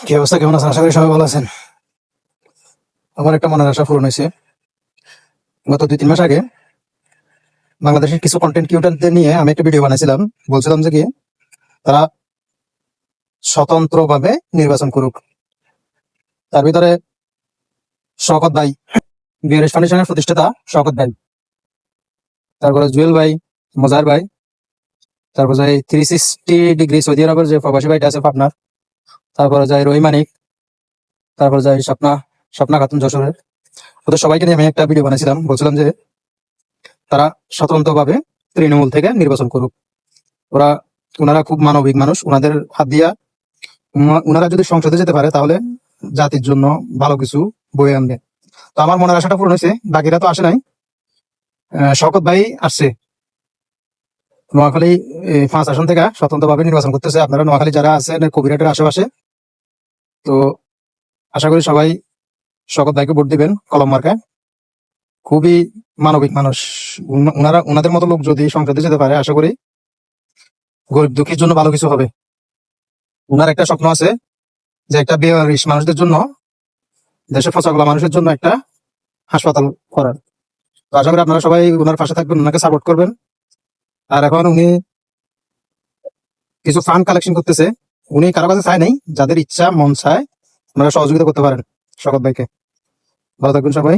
কি অবস্থা, কেমন আছেন? আশা করি সবাই ভালো আছেন। আমার একটা মনের আশা পূরণ হয়েছে। গত 2-3 মাস আগে বাংলাদেশের কিছু কন্টেন্ট ক্রিয়েটরদের নিয়ে আমি একটা ভিডিও বানাইছিলাম। বলছিলাম যে কি তারা স্বতন্ত্রভাবে নির্বাচন করুক। তার ভিতরে শওকত ভাই, বিআরএস ফাউন্ডেশনের প্রতিষ্ঠাতা শওকত ভাই, তারপরে জুয়েল ভাই, মোজাহির ভাই, তারপর যাই 360 ডিগ্রি সৌদি আরবের যে প্রবাসী ভাইটা আছে পাবনার, তারপরে যাই রহিম মানিক, তারপর যাই স্বপ্না স্বপ্না খাতুন যশোরের। ওদের সবাইকে নিয়ে আমি একটা ভিডিও বানাইছিলাম। বলছিলাম যে তারা স্বতন্ত্রভাবে তৃণমূল থেকে নির্বাচন করুক। ওরা ওনারা খুব মানবিক মানুষ। ওনাদের হাত দিয়া ওনারা যদি সংসদে যেতে পারে তাহলে জাতির জন্য ভালো কিছু বয়ে আনবে। তো আমার মনের আশাটা পূরণ হয়েছে। বাকিরা তো আসে নাই। শওকত ভাই আসছে নোয়াখালী 5 আসন থেকে স্বতন্ত্রভাবে নির্বাচন করতেছে। আপনারা নোয়াখালী যারা আছেন কবিরাটের আশেপাশে, তো আশা করি সবাই শওকত ভাইকে ভোট দিবেন কলম মার্কায়। খুবই মানবিক মানুষ। ওনারা ওনাদের মতো লোক যদি সংসদে যেতে পারে, আশা করি গরিব দুঃখীর জন্য ভালো কিছু হবে। ওনার একটা স্বপ্ন আছে যে একটা বেওয়ারিশ মানুষদের জন্য, দেশের ফসাগুলা মানুষের জন্য একটা হাসপাতাল করার। তো আশা করি আপনারা সবাই ওনার পাশে থাকবেন, ওনাকে সাপোর্ট করবেন। আর এখন উনি কিছু ফান্ড কালেকশন করতেছে। উনি কারো কাছে চায় নাই, যাদের ইচ্ছা মন চায় ওনারা সহযোগিতা করতে পারেন শওকত ভাইকে। ভালো থাকবেন সবাই।